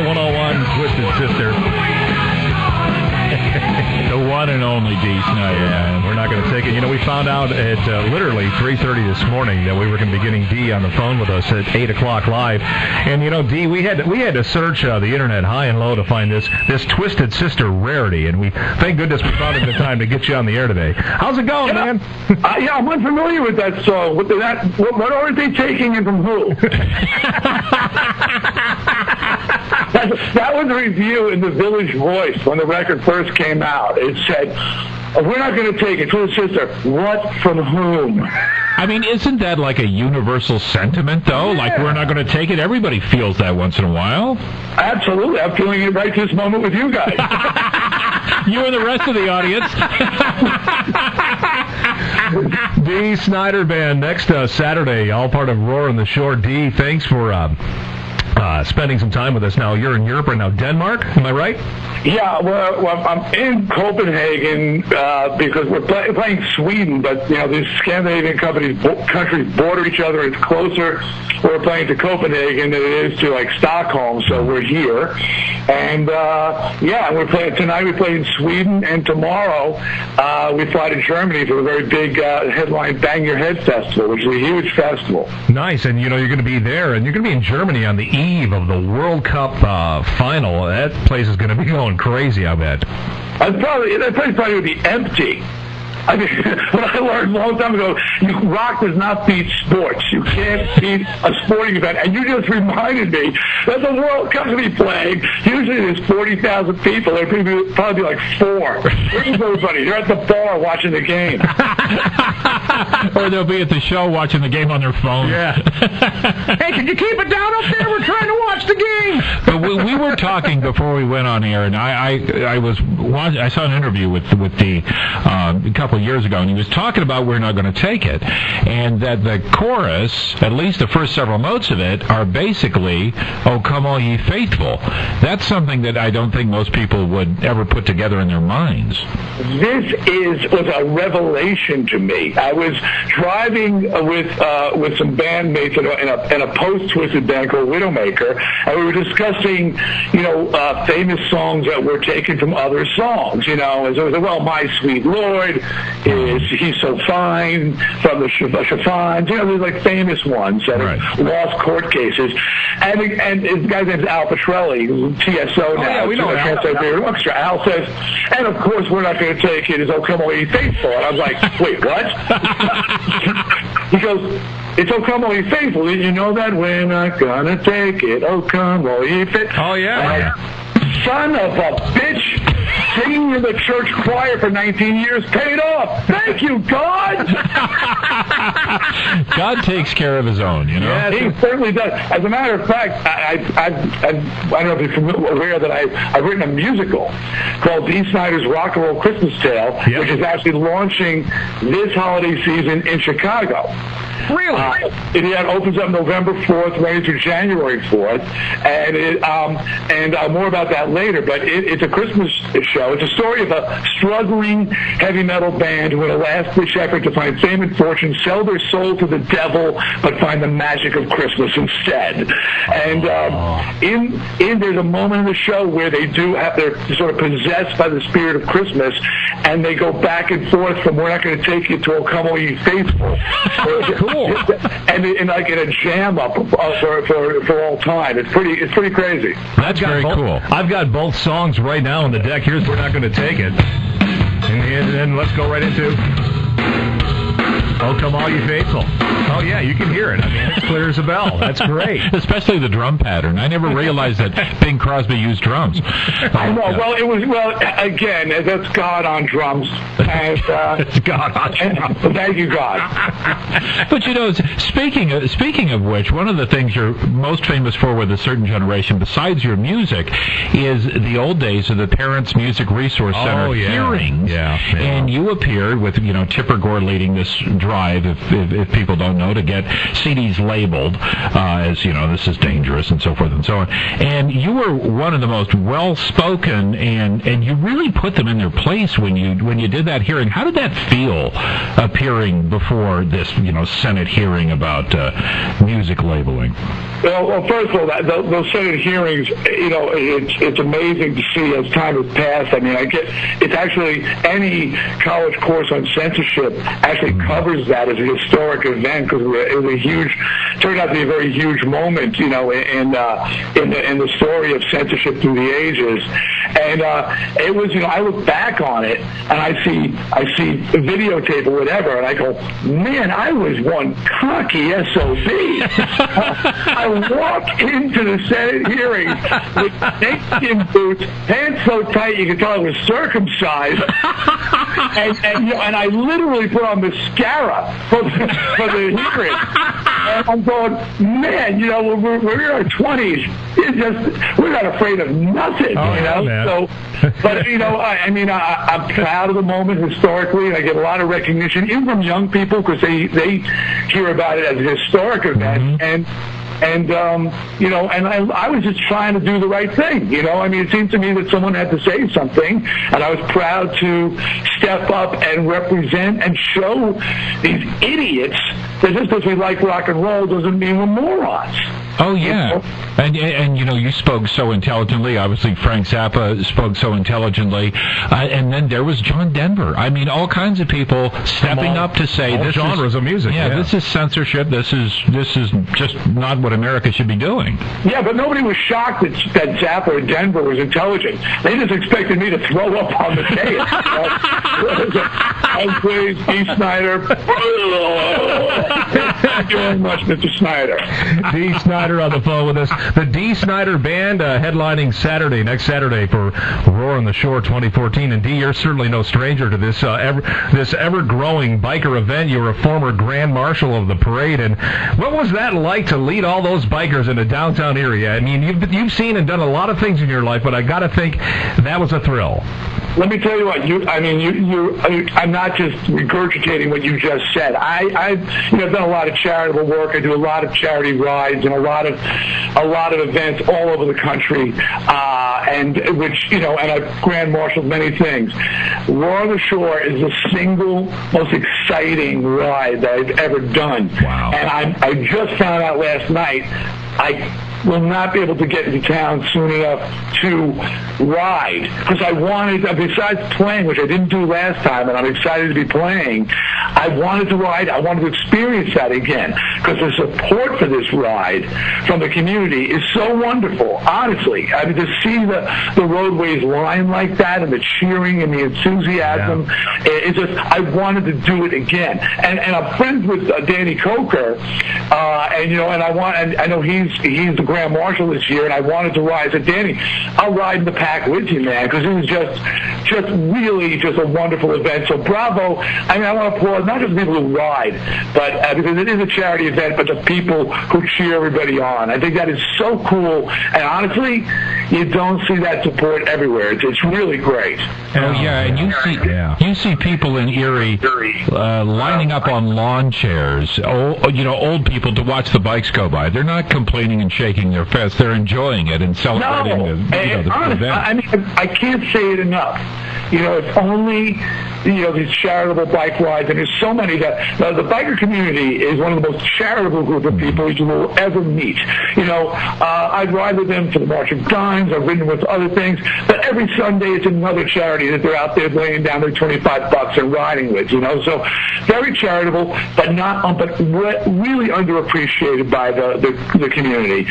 Radio 101, Twisted Sister. The one and only Dee Snider. Yeah, we're not going to take it. You know, we found out at literally 3:30 this morning that we were going to be getting Dee on the phone with us at 8 o'clock live. And, you know, Dee, we had to search the internet high and low to find this Twisted Sister rarity. And we, thank goodness we found it the time to get you on the air today. How's it going, man? Yeah, I'm unfamiliar with that song. What aren't they taking it from who? That was a review in the Village Voice when the record first came out. It said, we're not going to take it. Twisted Sister, what from whom? I mean, isn't that like a universal sentiment, though? Yeah. Like, we're not going to take it? Everybody feels that once in a while. Absolutely. I'm feeling it right this moment with you guys. You and the rest of the audience. Dee Snider Band next Saturday, all part of Roar on the Shore. Dee, thanks for spending some time with us. Now, you're in Europe right now. Denmark, am I right? Yeah, well, I'm in Copenhagen because we're playing Sweden, but, you know, these Scandinavian countries border each other. It's closer. We're playing to Copenhagen than it is to, like, Stockholm, so we're here. And, yeah, we're playing tonight. We play in Sweden, and tomorrow we fly to Germany for a very big headline Bang Your Head Festival, which is a huge festival. Nice, and, you know, you're going to be there, and you're going to be in Germany on the eve of the World Cup final. That place is going to be going crazy, I bet. That place probably would be empty. I mean, what I learned a long time ago, rock does not beat sports. You can't beat a sporting event. And you just reminded me that the World Cup will be playing. Usually there's 40,000 people. There'll probably be like 4. Where's everybody? They're at the bar watching the game. Or they'll be at the show watching the game on their phone. Yeah. Hey, can you keep it down up there? We're trying to watch the game. But we were talking before we went on air, and I saw an interview with Dee a couple of years ago, and he was talking about We're Not Going to Take It, and that the chorus, at least the first several notes of it, are basically, "Oh, come all ye faithful." That's something that I don't think most people would ever put together in their minds. This was a revelation to me. I was driving with some bandmates in a post-Twisted band called Widowmaker, and we were discussing, you know, famous songs that were taken from other songs. You know, as I was like, well, My Sweet Lord is He's So Fine from the Chiffons. You know, there's like famous ones that have lost court cases. And his guy's name's Al Petrelli, who's TSO now. Yeah, we know Al says, and of course, We're Not Going to Take It is Oh Come All Ye Faithful. And I was like, wait, what? He goes, it's Oh Come All Ye Faithful. Did you know that? We're not gonna take it. Oh Come All Ye Faithful. Oh, yeah. Son of a bitch. Singing in the church choir for 19 years paid off. Thank you, God. God takes care of his own, you know? Yeah, he certainly does. As a matter of fact, I don't know if you're aware that I've written a musical called Dee Snider's Rock and Roll Christmas Tale, which is actually launching this holiday season in Chicago. Really? It opens up November 4th, running through January 4th, and more about that later. But it's a Christmas show. It's a story of a struggling heavy metal band who, in a last-ditch effort to find fame and fortune, sell their soul to the devil, but find the magic of Christmas instead. And there's a moment in the show where they're sort of possessed by the spirit of Christmas, and they go back and forth from We're Not Going to Take You to Oh Come All Ye Faithful. Cool. And like in a jam up for all time. It's pretty crazy. That's very cool. I've got both songs right now on the deck. Here's We're Not Going to Take It. And then let's go right into Oh Come All You Faithful. Oh, yeah, you can hear it. I mean, it's clear as a bell. That's great. Especially the drum pattern. I never realized that Bing Crosby used drums. I know. Well, again, that's God on drums. And, it's God on drums. Thank you, God. But, you know, speaking of which, one of the things you're most famous for with a certain generation, besides your music, is the old days of the Parents Music Resource Center hearings. Yeah. And you appeared with, you know, Tipper Gore leading this drive, if people don't don't know, to get CDs labeled as, this is dangerous and so forth and so on. And you were one of the most well-spoken, and you really put them in their place when you did that hearing. How did that feel, appearing before this, Senate hearing about music labeling? Well, first of all, those Senate hearings, it's amazing to see as time has passed. I mean, it's actually any college course on censorship actually covers that as a historic event, because it was turned out to be a very huge moment, in the story of censorship through the ages. And it was, I look back on it and I see videotape or whatever, and I go, man, I was one cocky SOB. I walked into the Senate hearings with snakeskin boots, pants so tight you could tell I was circumcised, and I literally put on mascara for the hearing. And I'm going, man, we're in our 20s. We're not afraid of nothing, Man. So, but I'm proud of the moment historically, and I get a lot of recognition, even from young people, because they hear about it as a historic event, and I was just trying to do the right thing. It seemed to me that someone had to say something, and I was proud to step up and represent and show these idiots that just because we like rock and roll doesn't mean we're morons. Oh, yeah. And you spoke so intelligently. Obviously, Frank Zappa spoke so intelligently. And then there was John Denver. I mean, all kinds of people stepping up to say all this genres of music. Yeah, this is censorship. This is just not what America should be doing. Yeah, but nobody was shocked that Zappa or Denver was intelligent. They just expected me to throw up on the dais. Please, Dee Snider. Thank you very much, Mr. Snider. Dee Snider on the phone with us. The Dee Snider Band headlining next Saturday for Roar on the Shore 2014. And Dee, you're certainly no stranger to this ever-growing biker event. You were a former Grand Marshal of the parade. And what was that like to lead all those bikers into downtown Erie? I mean, you've seen and done a lot of things in your life, but I got to think that was a thrill. Let me tell you what, I'm not just regurgitating what you just said. I've done a lot of charitable work. I do a lot of charity rides and a lot of events all over the country, and I've grand marshaled many things. Roar on the Shore is the single most exciting ride that I've ever done. Wow. And I just found out last night I will not be able to get into town soon enough to ride, because I wanted, besides playing, which I didn't do last time, and I'm excited to be playing, I wanted to ride. I wanted to experience that again, because the support for this ride from the community is so wonderful, honestly. I mean, to see the roadways line like that, and the cheering and the enthusiasm, it's just, I wanted to do it again. And I'm friends with Danny Coker, and I know he's the Grand Marshal this year, and I wanted to ride. I said, Danny, I'll ride in the pack with you, man, because it was just really just a wonderful event. So bravo. I mean, I want to applaud not just the people who ride, but because it is a charity event, but the people who cheer everybody on. I think that is so cool, and honestly, you don't see that support everywhere. It's really great. Oh yeah, and you see people in Erie lining up on lawn chairs, old people to watch the bikes go by. They're not complaining and shaking their fists. They're enjoying it and celebrating the event. I mean, I can't say it enough. If only these charitable bike rides, and there's so many that the biker community is one of the most charitable group of people you will ever meet. I'd ride with them for the March of Dimes. I've ridden with other things, but every Sunday it's another charity that they're out there laying down their $25 and riding with. So very charitable, but really underappreciated by the community.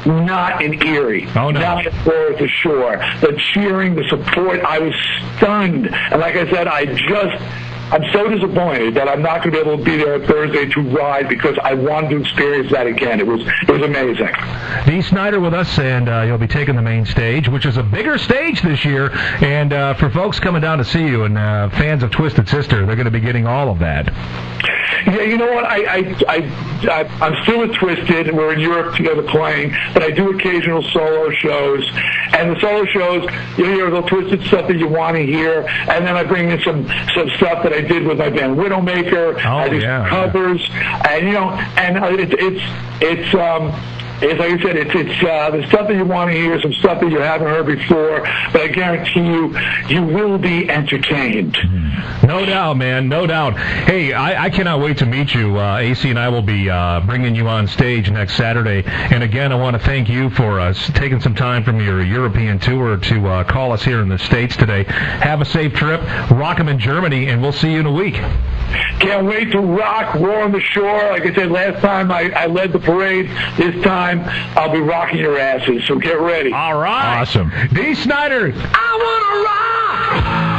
Not in Erie. Oh, no. Not at Roar at the Shore. The cheering, the support, I was stunned. And like I said, I'm so disappointed that I'm not going to be able to be there on Thursday to ride, because I wanted to experience that again. It was amazing. Dee Snider with us, and you'll be taking the main stage, which is a bigger stage this year. And for folks coming down to see you and fans of Twisted Sister, they're going to be getting all of that. Yeah, you know what? I'm still with Twisted, and we're in Europe together playing, but I do occasional solo shows. And the solo shows, you'll hear the Twisted stuff that you want to hear, and then I bring in some stuff that I did with my band Widowmaker. I do covers, and it's like I said, it's the stuff that you want to hear, some stuff that you haven't heard before, but I guarantee you will be entertained. No doubt, man, no doubt. Hey, I cannot wait to meet you. AC and I will be bringing you on stage next Saturday. And again, I want to thank you for taking some time from your European tour to call us here in the States today. Have a safe trip. Rock 'em in Germany, and we'll see you in a week. Can't wait to rock, roar on the shore. Like I said, last time I led the parade. This time I'll be rocking your asses, so get ready. All right. Awesome. Dee Snider. I want to rock!